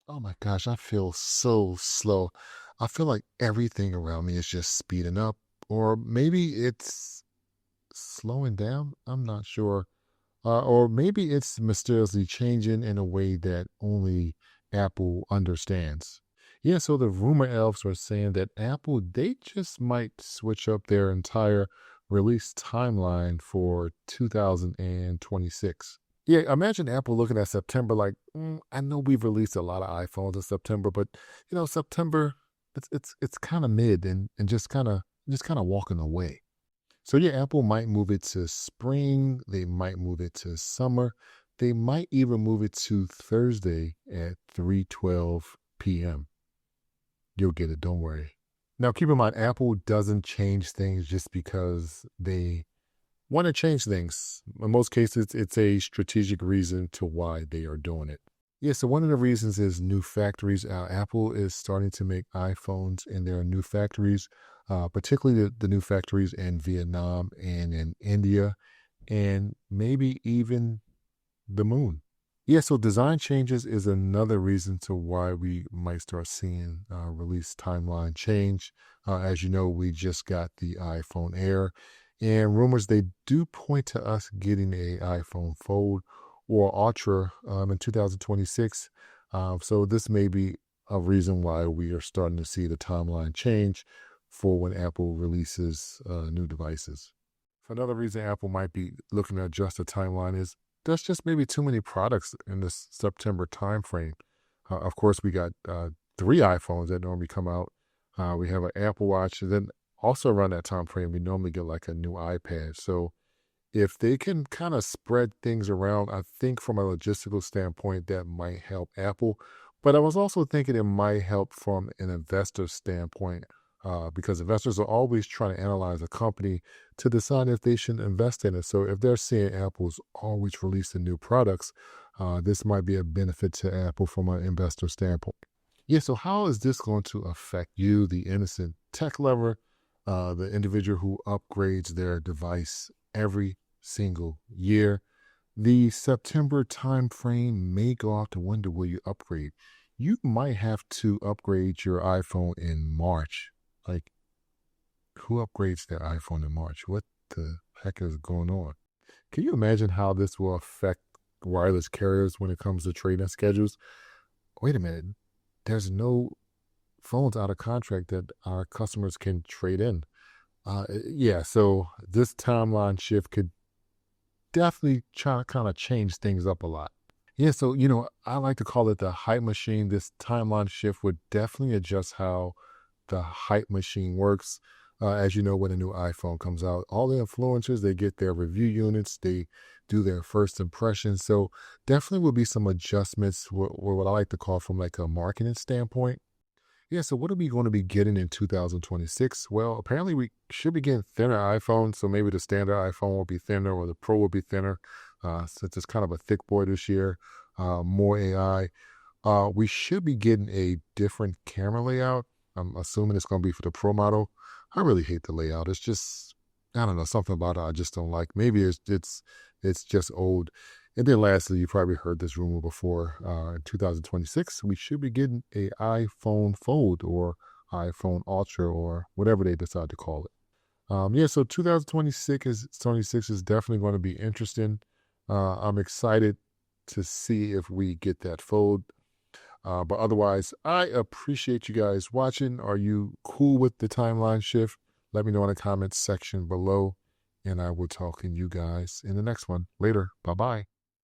Oh my gosh, I feel so slow. I feel like everything around me is just speeding up, or maybe it's slowing down. I'm not sure. Or maybe it's mysteriously changing in a way that only Apple understands. Yeah, so the rumor elves are saying that Apple, they just might switch up their entire release timeline for 2026. Yeah, imagine Apple looking at September like, I know we've released a lot of iPhones in September, but September, it's kind of mid and just kind of walking away. So yeah, Apple might move it to spring. They might move it to summer. They might even move it to Thursday at 3:12 p.m. You'll get it, don't worry. Now keep in mind, Apple doesn't change things just because they want to change things. In most cases, it's a strategic reason to why they are doing it. Yeah, so one of the reasons is new factories. Apple is starting to make iPhones in their new factories, particularly the new factories in Vietnam and in India, and maybe even the moon. Yeah, so design changes is another reason to why we might start seeing release timeline change. As you know, we just got the iPhone Air, and rumors they do point to us getting a iPhone Fold or Ultra in 2026. So this may be a reason why we are starting to see the timeline change for when Apple releases new devices. Another reason Apple might be looking to adjust the timeline is there's just maybe too many products in this September timeframe. Of course, we got three iPhones that normally come out. We have an Apple Watch, and then also around that time frame, we normally get like a new iPad. So if they can kind of spread things around, I think from a logistical standpoint, that might help Apple. But I was also thinking it might help from an investor standpoint, because investors are always trying to analyze a company to decide if they should invest in it. So if they're seeing Apple's always releasing new products, this might be a benefit to Apple from an investor standpoint. Yeah, so how is this going to affect you, the innocent tech lover, the individual who upgrades their device every single year? The September time frame may go out the window where you upgrade. You might have to upgrade your iPhone in March. Like, who upgrades their iPhone in March? What the heck is going on? Can you imagine how this will affect wireless carriers when it comes to trading schedules? Wait a minute. There's no phones out of contract that our customers can trade in. Yeah, so this timeline shift could definitely try to kind of change things up a lot. Yeah, so I like to call it the hype machine. This timeline shift would definitely adjust how the hype machine works. As you know, when a new iPhone comes out, all the influencers they get their review units, they do their first impressions. So definitely will be some adjustments. What I like to call from like a marketing standpoint. Yeah, so what are we going to be getting in 2026? Well, apparently we should be getting thinner iPhones, so maybe the standard iPhone will be thinner or the Pro will be thinner, since it's kind of a thick boy this year. More AI. We should be getting a different camera layout. I'm assuming it's going to be for the Pro model. I really hate the layout. It's just, I don't know, something about it I just don't like. Maybe it's just old. And then lastly, you probably heard this rumor before. In 2026, we should be getting a iPhone Fold or iPhone Ultra or whatever they decide to call it. Yeah, so 2026 is definitely going to be interesting. I'm excited to see if we get that fold. But otherwise, I appreciate you guys watching. Are you cool with the timeline shift? Let me know in the comments section below, and I will talk to you guys in the next one. Later. Bye bye.